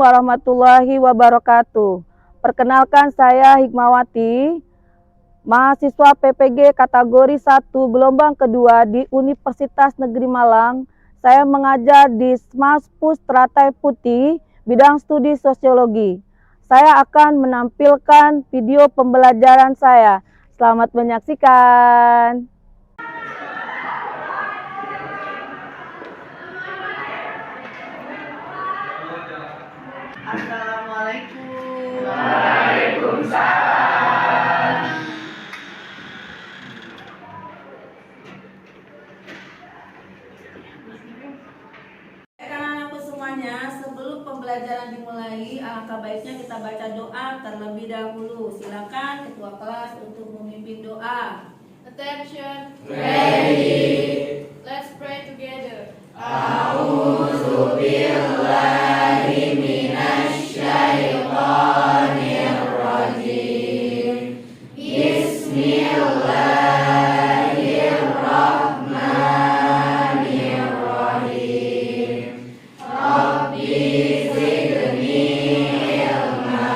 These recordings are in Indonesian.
warahmatullahi wabarakatuh. Perkenalkan, saya Hikmawati, mahasiswa PPG kategori 1 gelombang kedua di Universitas Negeri Malang. Saya mengajar di Smaspus Teratai Putih, bidang studi sosiologi. Saya akan menampilkan video pembelajaran saya. Selamat menyaksikan. Assalamualaikum. Waalaikumsalam. Anak-anakku semuanya, sebelum pembelajaran dimulai, alangkah baiknya kita baca doa terlebih dahulu. Silakan ketua kelas untuk memimpin doa. Attention. Ready. Let's pray together. A'udzu billahi minasyaitonir rajim. Bismillahirrahmanirrahim. Rabbi zidni ilma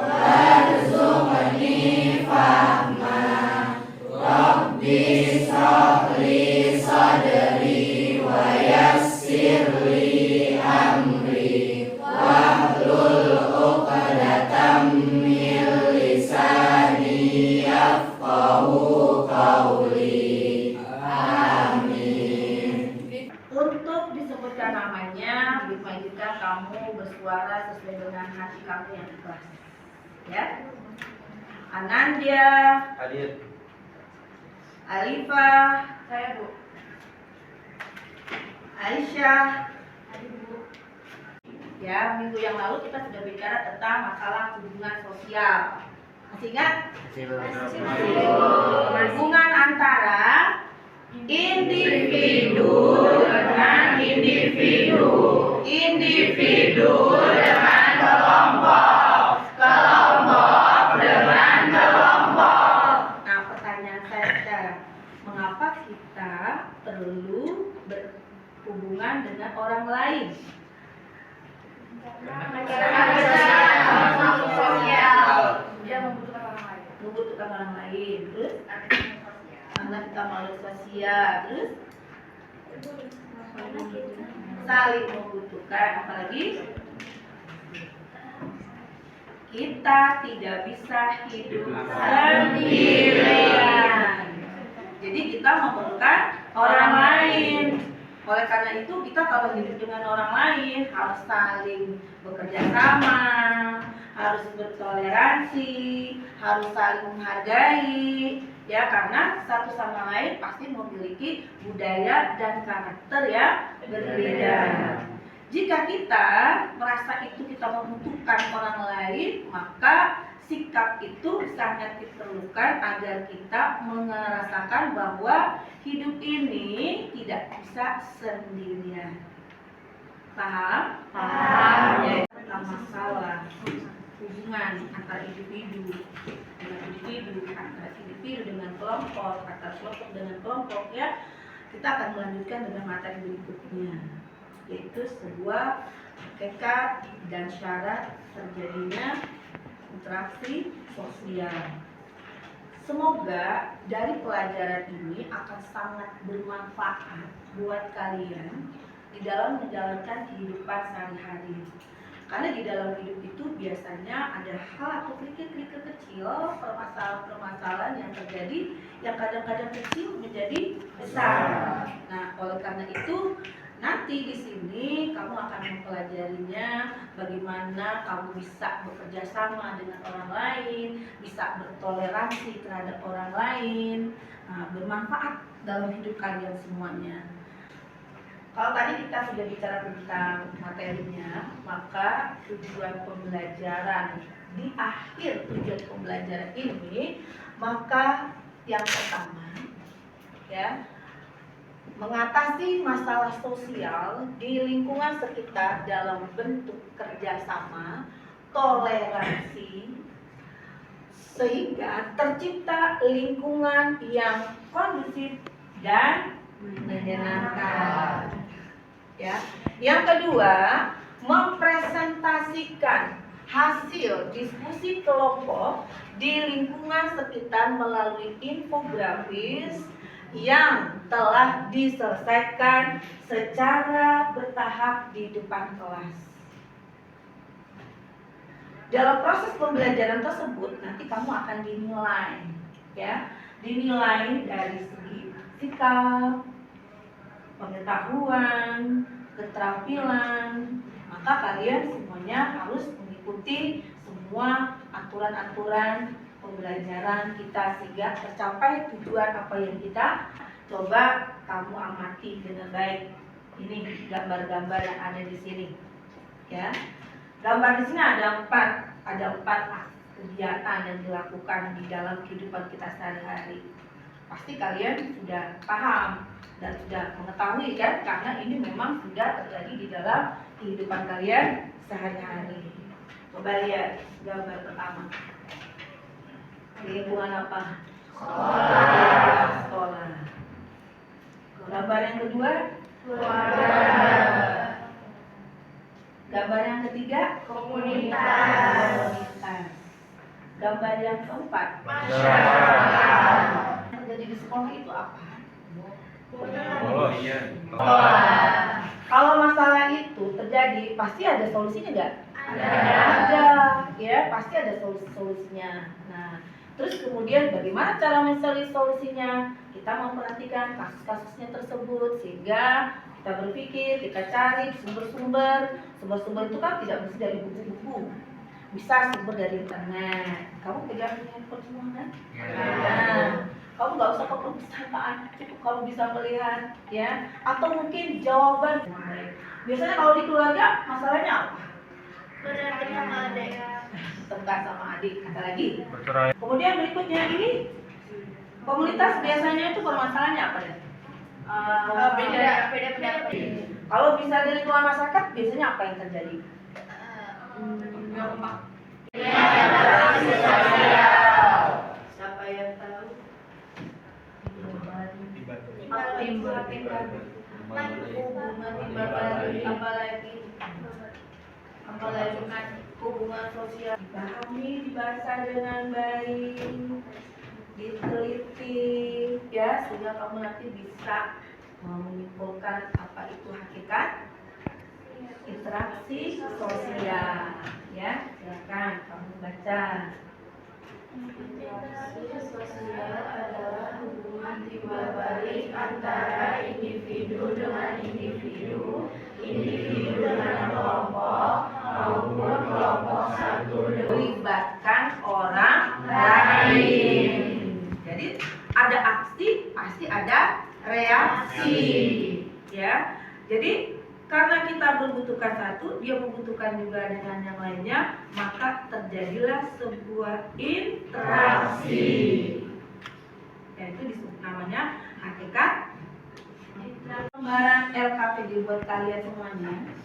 warzuqni fahma. Rabbi shrahli sadri wa yassirli amri wahlul 'uqdatam min lisani yafqahu qawli. Amin. Untuk disebutkan namanya, dimajukan kamu bersuara sesuai dengan hati kamu yang ikhlas. Ya. Anandya, Hadir. Alifa, Saya Bu. Aisyah. Ya, minggu yang lalu kita sudah bicara tentang masalah hubungan sosial. Masih ingat? Hubungan antara individu dengan individu, individu dengan kelompok, kelompok dengan kelompok. Nah, pertanyaan saya sekarang, mengapa kita perlu berhubungan dengan orang lain? Dia membutuhkan orang lain. Membutuhkan orang lain, terus karena kita makhluk sosial, terus saling membutuhkan, apalagi kita tidak bisa hidup sendirian. Jadi kita memerlukan orang lain. Oleh karena itu kita kalau hidup dengan orang lain harus saling bekerja sama, harus bertoleransi, harus saling menghargai, ya, karena satu sama lain pasti memiliki budaya dan karakter yang berbeda. Jika kita merasa itu kita membutuhkan orang lain, maka sikap itu sangat diperlukan agar kita merasakan bahwa hidup ini tidak bisa sendirian. Paham? Paham. Ya, tentang masalah hubungan antara individu dengan individu, antara individu dengan kelompok, antara kelompok dengan kelompok, ya. Kita akan melanjutkan dengan materi berikutnya, yaitu sebuah hakikat dan syarat terjadinya interaksi sosial. Semoga dari pelajaran ini akan sangat bermanfaat buat kalian di dalam menjalankan kehidupan sehari-hari. Karena di dalam hidup itu biasanya ada hal atau kerikil-kerikil kecil, permasalahan-permasalahan yang terjadi yang kadang-kadang kecil menjadi besar. Nah, oleh karena itu nanti di sini kamu akan mempelajarinya, bagaimana kamu bisa bekerja sama dengan orang lain, bisa bertoleransi terhadap orang lain, bermanfaat dalam hidup kalian semuanya. Kalau tadi kita sudah bicara tentang materinya, maka tujuan pembelajaran di akhir tujuan pembelajaran ini, maka yang pertama, ya, mengatasi masalah sosial di lingkungan sekitar dalam bentuk kerjasama, toleransi, sehingga tercipta lingkungan yang kondusif dan menyenangkan. Ya. Yang kedua, mempresentasikan Presentasikan hasil diskusi kelompok di lingkungan sekitar melalui infografis yang telah diselesaikan secara bertahap di depan kelas. Dalam proses pembelajaran tersebut nanti kamu akan dinilai, ya, dinilai dari segi sikap, pengetahuan, keterampilan. Maka kalian semuanya harus mengikuti semua aturan-aturan pembelajaran kita sehingga tercapai tujuan apa yang kita coba. Kamu amati dengan baik. Ini gambar-gambar yang ada di sini, ya. Gambar di sini ada empat kegiatan yang dilakukan di dalam kehidupan kita sehari-hari. Pasti kalian sudah paham dan sudah mengetahui kan, karena ini memang sudah terjadi di dalam kehidupan kalian sehari-hari. Coba lihat gambar pertama. Lingkungan apa? Sekolah. Gambar yang kedua? Keluarga. Gambar yang ketiga? Komunitas. Gambar yang keempat? Masyarakat. Yang terjadi di sekolah itu apa? Oh iya. Kalau masalah itu terjadi, pasti ada solusinya nggak? Ada. Ya, pasti ada solusinya. Nah, terus kemudian bagaimana cara mencari solusinya? Kita memperhatikan kasus-kasusnya tersebut sehingga kita berpikir, kita cari sumber-sumber. Sumber-sumber itu kan tidak mesti dari buku-buku, bisa sumber dari internet. Kamu pegang handphone semua kan? Nah, kamu nggak usah ke perpustakaan, cukup kamu bisa melihat, ya. Atau mungkin jawaban. Biasanya kalau di keluarga masalahnya apa? Berantem sama adik. Tengkar sama adik, kata lagi. Bercerai. Kemudian berikutnya ini komunitas biasanya itu permasalahannya apa ya? Beda pendapat. Kalau bisa dari lingkungan masyarakat biasanya apa yang terjadi? Gampang. Siapa yang tahu? Apalagi hubungan sosial dipahami, dibaca dengan baik, diteliti, ya, sehingga kamu nanti bisa menyimpulkan apa itu hakikat interaksi sosial, ya. Silakan kamu baca. Interaksi sosial adalah hubungan timbal balik antara individu dengan individu, individu dengan kelompok, maupun kelompok satu Melibatkan orang lain. Jadi ada aksi, pasti ada reaksi, ya. Jadi karena kita membutuhkan satu, dia membutuhkan juga dengan yang lainnya, maka terjadilah sebuah interaksi. Yaitu disebut namanya hakikat. Lembaran LKPD buat kalian semuanya.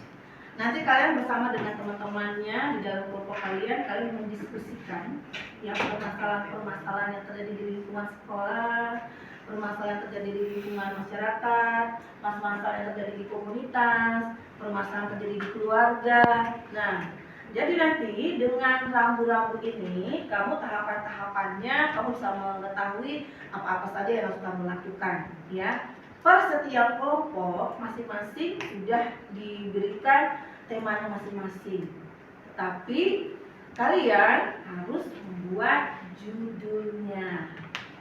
Nanti kalian bersama dengan teman-temannya di dalam kelompok kalian mendiskusikan ya permasalahan-permasalahan yang terjadi di lingkungan sekolah, permasalahan yang terjadi di lingkungan masyarakat, masalah yang terjadi di komunitas, permasalahan yang terjadi di keluarga. Nah, jadi nanti dengan rambu-rambu ini, kamu tahapan-tahapannya, kamu bisa mengetahui apa-apa saja yang harus kamu lakukan, ya. Per setiap kelompok masing-masing sudah diberikan temanya masing-masing. Tapi kalian harus membuat judulnya,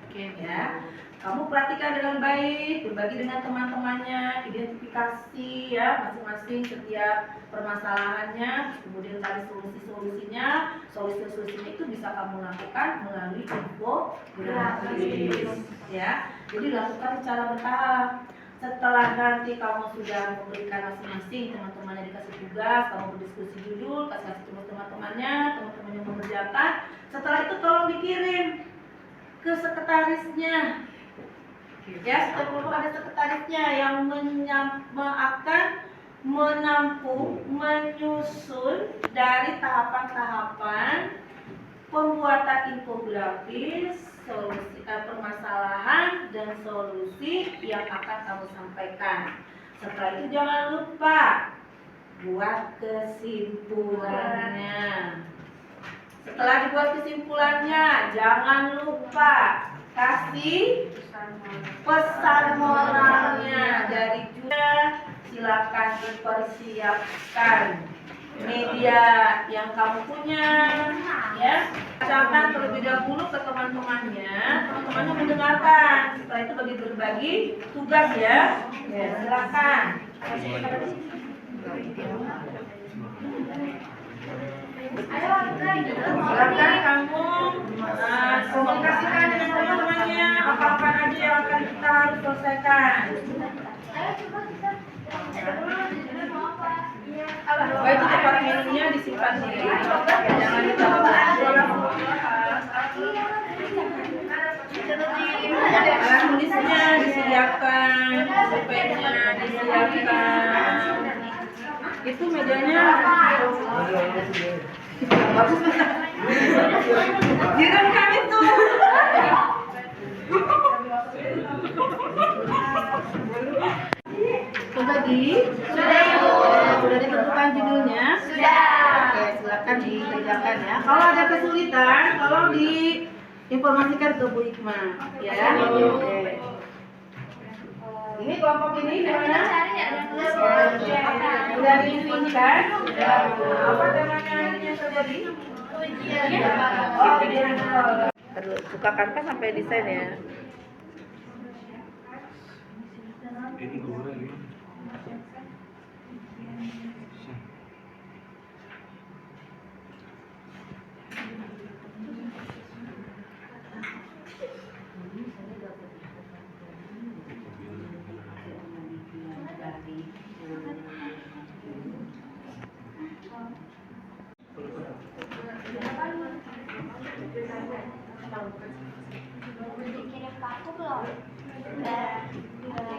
ya. Kamu perhatikan dengan baik, berbagi dengan teman-temannya, identifikasi ya masing-masing setiap permasalahannya, kemudian cari solusi-solusinya. Solusi-solusinya itu bisa kamu lakukan melalui infografis, ya. Jadi lakukan secara bertahap. Setelah nanti kamu sudah memberikan masing-masing, teman-temannya dikasih tugas, kamu berdiskusi judul, kasih teman-temannya mengerjakan. Setelah itu tolong dikirim ke sekretarisnya. Ya, setiap kelompok ada sekretarisnya yang akan menampung, menyusun dari tahapan-tahapan pembuatan infografis, solusi permasalahan dan solusi yang akan kamu sampaikan. Setelah itu jangan lupa buat kesimpulannya. Setelah dibuat kesimpulannya, jangan lupa kasih pesan moralnya dari juga. Silakan dipersiapkan media yang kamu punya, ya. Bacakan terlebih dahulu ke teman-temannya mendengarkan. Setelah itu berbagi tugas, ya. Ya, silakan. Silakan kamu komunikasikan dengan teman-temannya apa-apa aja yang akan kita harus selesaikan. Oh, itu tempat minumnya disimpan sendiri. Jangan dibawa. Alat tulisnya disediakan, pulpennya disediakan. Itu mejanya bagus banget. Direkam itu. Sudah sudah ditentukan judulnya? Sudah. Oke, silakan dikerjakan ya. Kalau ada kesulitan, tolong diinformasikan ke Bu Hikmah, ya. Oke. Ini kelompok ini gimana? Sudah diinfokan? Apa temanya ini tadi? Oh, ujian. Terus buka kanvas sampai desain ya. Ini gue ini. Dikirim ke aku belum? Udah. Oke.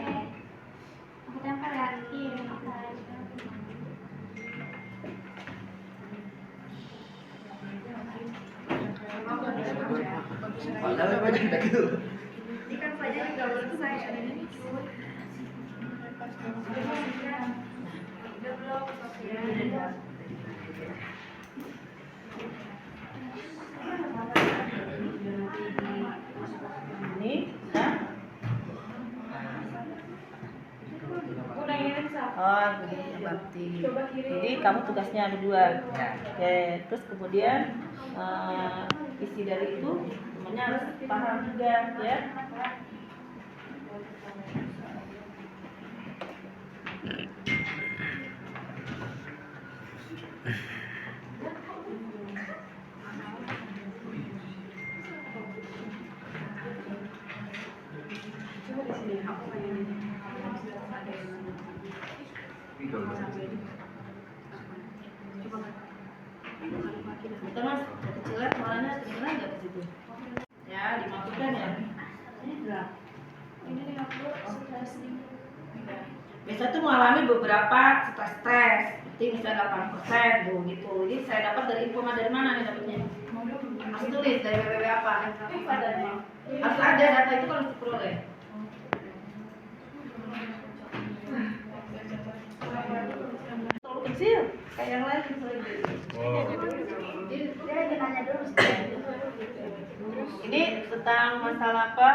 Aku tempel ya. Iya. Padahal banyak gitu. Ini kan saja juga belum saya ada ini. Ini, ya. Oh, begini berarti. Jadi kamu tugasnya ada 2. Oke, terus kemudian isi dari itu temannya harus paham juga, ya. Kita mas, kecilan warnanya kedengeran nggak ke situ? Ya, dimasukkan ya. Ini berapa? Ini 50 sudah sedikit. Biasa tuh mengalami beberapa stres. Seperti misalnya 8% tuh gitu. Jadi saya dapat dari info dari mana nih dapatnya? Harus tulis dari www apa? Harus ada data itu kan harus diperoleh. Terlalu kecil, kayak yang lain Ini tentang masalah apa?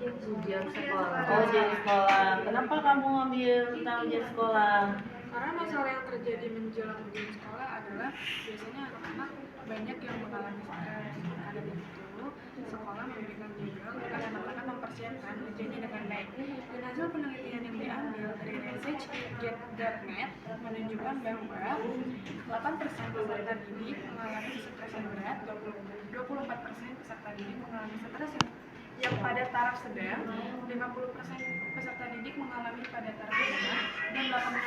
Ujian sekolah. Oh, ujian sekolah. Kenapa kamu ambil tentang ujian sekolah? Karena masalah yang terjadi menjelang ujian sekolah adalah biasanya anak-anak banyak yang mengalami stres. Maka dari itu, sekolah memberikan juga agar anak-anak mempersiapkan ujiannya dengan baik. Dan hasil penelitian yang diambil dari research get.net menunjukkan bahwa 8% peserta didik mengalami stres yang berat, 24% peserta didik mengalami stres yang pada taraf sedang, 50% peserta didik mengalami pada taraf sedang, dan 18%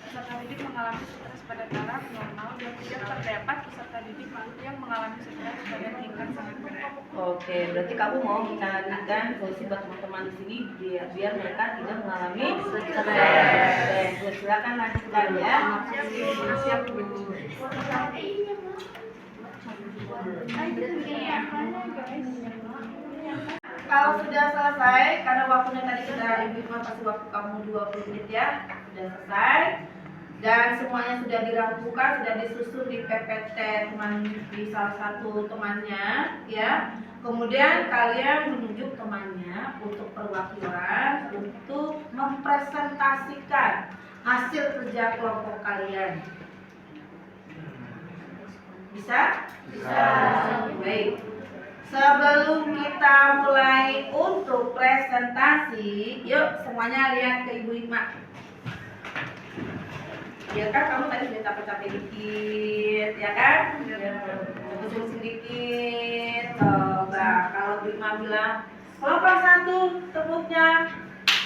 peserta didik mengalami stres pada taraf normal, dan tidak terdapat peserta didik yang mengalami stres pada tingkat sangat berat. Oke, berarti kamu mau mencarikan solusi buat teman-teman di sini biar mereka tidak mengalami stres. Oke, silakan lanjutkan ya. Siap, Bu. kalau sudah selesai, karena waktunya tadi sudah Ibu Hikmah kasih waktu kamu 20 menit ya, sudah selesai. Dan semuanya sudah dirampungkan, sudah disusun di PPT teman di salah satu temannya ya. Kemudian kalian menunjuk temannya untuk perwakilan untuk mempresentasikan hasil kerja kelompok kalian. Bisa? Bisa. Baik. Sebelum kita mulai untuk presentasi, yuk semuanya lihat ke Ibu Hikmah. Ya kan kamu tadi sudah capek-capek dikit, ya kan? Pusing sedikit. Coba kalau Ibu Hikmah bilang kelompok 1 tepuknya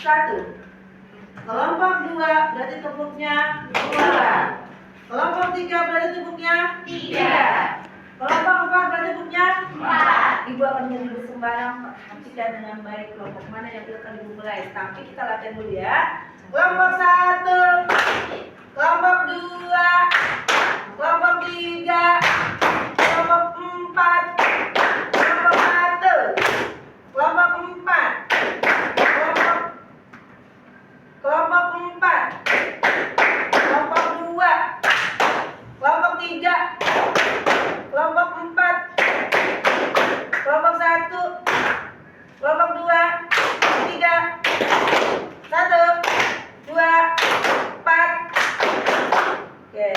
1. Kelompok 2 berarti tepuknya 2. Kelompok 3 berarti tepuknya 3. Kelompok 4 berarti tepuknya 4. Ibu akan menjadi sembarang perhatikan dengan baik kelompok mana yang akan Ibu mulai. Tapi kita latihan dulu ya. Kelompok 1, kelompok 2, kelompok 3, kelompok 4, kelompok 1, kelompok 4, kelompok 4, kelompok 2, kelompok 3, kelompok 4, kelompok 1, kelompok 2, 3, 1, 2, 4. Oke.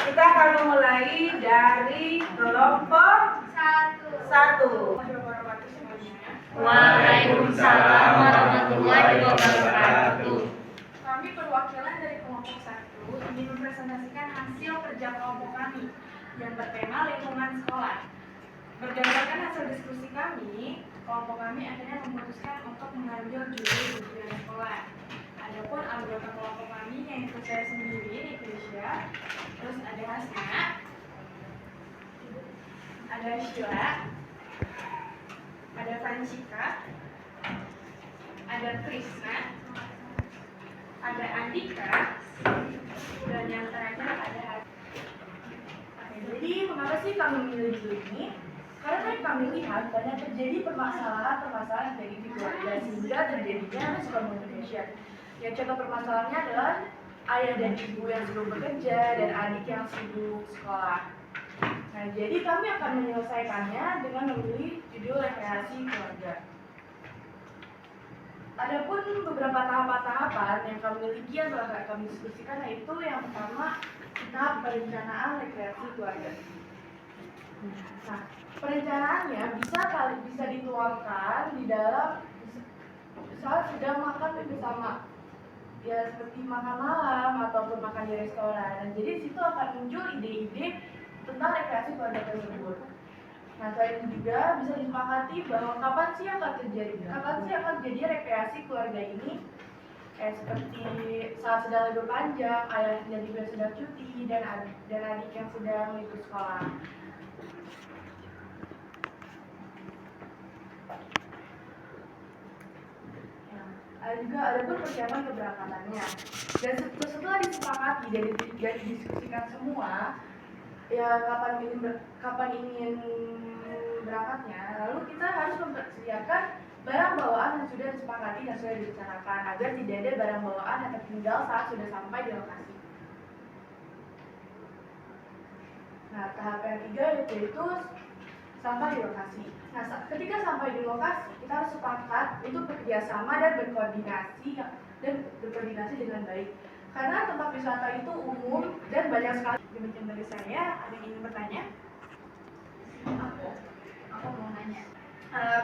Kita akan memulai dari kelompok 1. Waalaikumsalam warahmatullahi wabarakatuh. Kami perwakilan dari kelompok 1 ingin mempresentasikan hasil kerja kelompok kami yang bertema lingkungan sekolah. Berdasarkan hasil diskusi kami, kelompok kami akhirnya memutuskan untuk mengambil judul ujian sekolah. Adapun anggota kelompok kami yaitu saya sendiri, Nikrisha, terus ada Hasna, ada Sheila, ada Francisca, ada Krisna, ada Andika, dan yang terakhir ada Hadi. Jadi mengapa sih kami memilih judul ini? Karena kami lihat banyak terjadi permasalahan dari keluarga sehingga terjadinya miskom Indonesia. Yang contoh permasalahannya adalah ayah dan ibu yang sibuk bekerja dan adik yang sibuk sekolah. Nah, jadi kami akan menyelesaikannya dengan memilih judul rekreasi keluarga. Adapun beberapa tahapan-tahapan yang kami miliki yang telah kami diskusikan, yaitu yang pertama tahap perencanaan rekreasi keluarga. Nah, perencanaannya bisa dituangkan di dalam saat sedang makan bersama, ya seperti makan malam ataupun makan di restoran. Dan jadi situ akan muncul ide-ide tentang rekreasi keluarga tersebut. Nah, selain itu juga bisa disepakati bahwa kapan sih akan terjadi rekreasi keluarga ini, seperti saat sedang libur panjang, ayah dan ibu yang sedang cuti, dan adik yang sedang libur sekolah. Ada pun persiapan keberangkatannya. Dan setelah disepakati dan didiskusikan semua, ya kapan ingin berangkatnya, lalu kita harus mempersiapkan barang bawaan yang sudah disepakati dan sudah direncanakan agar tidak ada barang bawaan yang tertinggal saat sudah sampai di lokasi. Nah, tahap yang ketiga yaitu sampai di lokasi. Nah, ketika sampai di lokasi, kita harus sepakat untuk bekerja sama dan berkoordinasi dengan baik. Karena tempat wisata itu umum dan banyak sekali. Demikian dari saya, ada yang ingin bertanya? Aku mau nanya.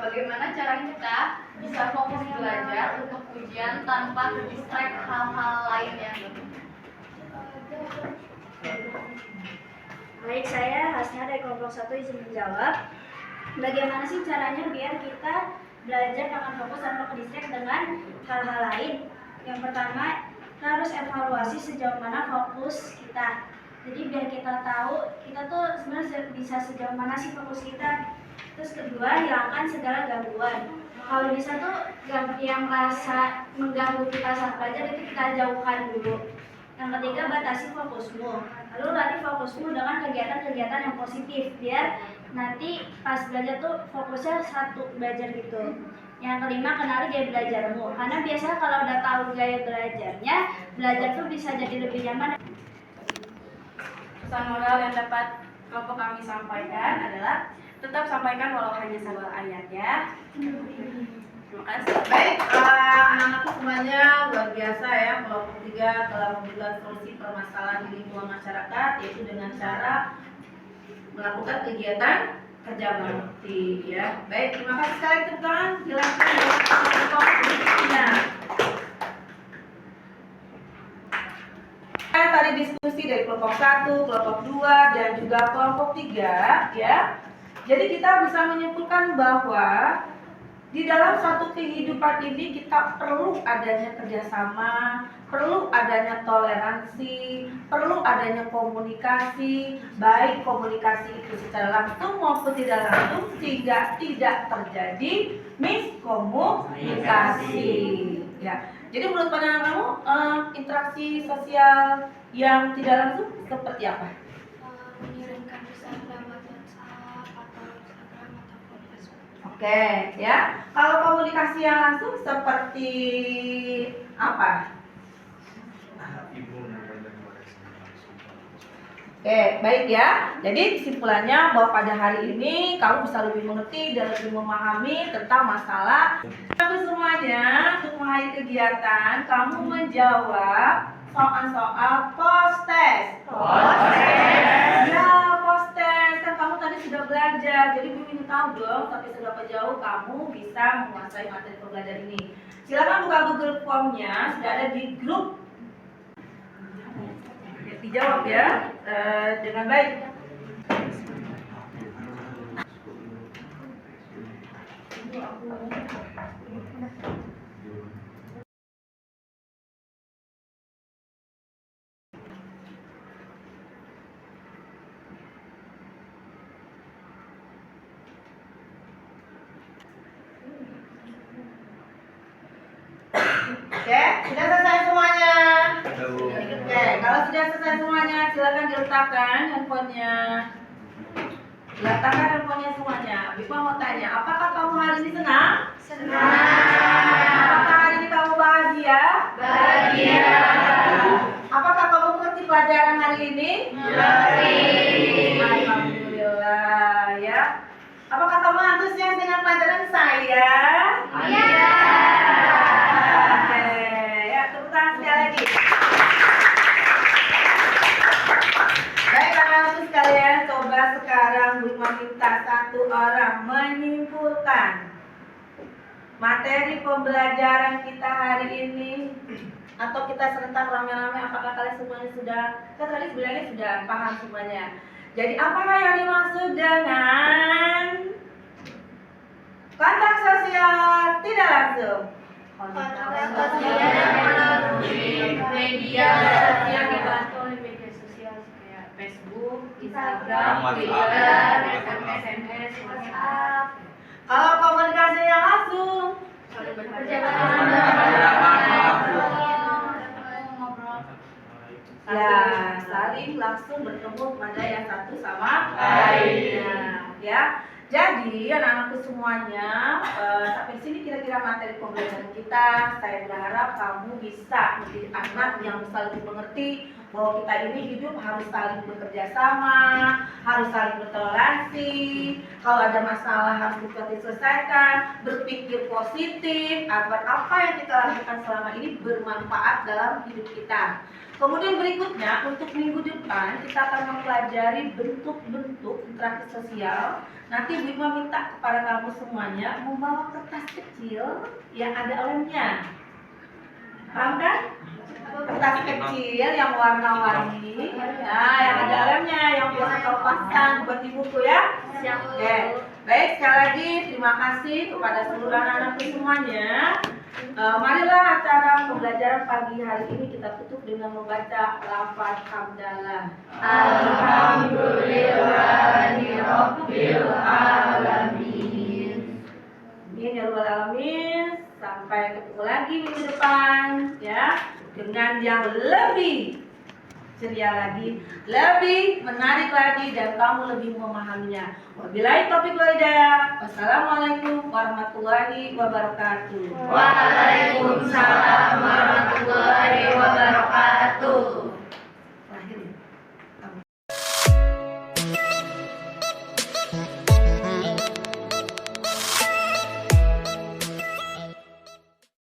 Bagaimana cara kita bisa fokus belajar untuk ujian tanpa terdistract hal-hal lain yang Baik, saya Hasna dari kelompok 1 izin menjawab. Bagaimana sih caranya biar kita belajar akan fokus tanpa terdistract dengan hal-hal lain? Yang pertama, kita harus evaluasi sejauh mana fokus kita. Jadi biar kita tahu kita tuh sebenarnya bisa sejauh mana sih fokus kita. Terus kedua, hilangkan segala gangguan. Kalau bisa tuh yang merasa mengganggu kita saat belajar itu kita jauhkan dulu. Yang ketiga, batasi fokusmu. Lalu latih fokusmu dengan kegiatan-kegiatan yang positif biar nanti pas belajar tuh fokusnya satu belajar gitu. Yang kelima, kenali gaya belajarmu, karena biasanya kalau udah tahu gaya belajarnya, belajar tuh bisa jadi lebih nyaman. Pesan moral yang dapat kelompok kami sampaikan adalah tetap sampaikan walau hanya sebuah ayat ya. Terima kasih. Baik, anak-anakku semuanya luar biasa ya. Kelompok 3 telah memberikan solusi permasalahan di lingkungan masyarakat, yaitu dengan cara melakukan kegiatan kerja bakti ya. Baik, terima kasih sekali tepuk tangan. Silakan kelompok berikutnya. Tadi diskusi dari kelompok 1, kelompok 2, dan juga kelompok 3 ya. Jadi kita bisa menyimpulkan bahwa di dalam satu kehidupan ini kita perlu adanya kerjasama, perlu adanya toleransi, perlu adanya komunikasi, baik komunikasi itu secara langsung maupun tidak langsung, sehingga tidak terjadi miskomunikasi. Ya, jadi menurut pandangan kamu interaksi sosial yang tidak langsung seperti apa? Mengirimkan pesan lewat WhatsApp atau Instagram ataupun Facebook. Oke, ya. Kalau komunikasi yang langsung seperti apa? Ibu menyampaikan koreksi langsung. Oke, baik ya. Jadi kesimpulannya bahwa pada hari ini kamu bisa lebih mengerti dan lebih memahami tentang masalah. Tapi semuanya untuk mengakhiri kegiatan, kamu menjawab soal-soal post-test. Ya, post-test. Kan kamu tadi sudah belajar, jadi Bibi ingin tahu dong sampai seberapa jauh kamu bisa menguasai materi pembelajaran ini. Silakan buka Google Form-nya, sudah ada di grup. Dijawab ya dengan baik. Oke, sudah selesai semuanya. Oke, kalau sudah selesai semuanya, silakan diletakkan handphonenya. Letakkan handphonenya semuanya. Bipa mau tanya, apakah kamu hari ini senang? Senang. Apakah hari ini kamu bahagia? Bahagia. Apakah kamu mengerti pelajaran hari ini? Mengerti. Alhamdulillah ya. Apakah kamu antusias dengan pelajaran saya? Iya. Oke, ya tepuk tangan sekali lagi. Baik anak-anakku sekalian, coba sekarang Bu meminta satu orang menyimpulkan materi pembelajaran kita hari ini, atau kita serentak rame-rame. Apakah kalian semuanya sudah? Kan tadi sebenarnya sudah paham semuanya. Jadi apakah yang dimaksud dengan kontak sosial tidak langsung? Kontak sosial melalui media sosial dibantu oleh media sosial kayak Facebook, Instagram, Twitter, SMS, WhatsApp. Kalau komunikasi yang langsung, ya saling langsung bertemu pada yang satu sama lainnya, ya. Jadi anak-anakku semuanya, sampai sini kira-kira materi pembelajaran kita. Saya berharap kamu bisa menjadi anak yang bisa lebih mengerti bahwa kita ini hidup harus saling bekerja sama, harus saling bertoleransi. Kalau ada masalah harus bisa diselesaikan, berpikir positif agar apa yang kita lakukan selama ini bermanfaat dalam hidup kita. Kemudian berikutnya, untuk minggu depan kita akan mempelajari bentuk-bentuk interaksi sosial. Nanti Bu Ima minta kepada kamu semuanya membawa kertas kecil yang ada lemnya. Paham kan? Kertas kecil yang warna-warni. Nah, yang ada lemnya, yang biasa kau pasang buat di buku ya. Oke. Baik, sekali lagi terima kasih kepada seluruh anak-anakku semuanya. Marilah acara pembelajaran pagi hari ini kita tutup dengan membaca lafaz hamdalah. Alhamdulillahirabbil alamin. Amin ya rabbal alamin. Sampai ketemu lagi minggu depan ya, dengan yang lebih ceria lagi, lebih menarik lagi, dan kamu lebih memahaminya. Wabillahi taufiq wal hidayah. Wassalamualaikum warahmatullahi wabarakatuh. Waalaikumsalam warahmatullahi wabarakatuh.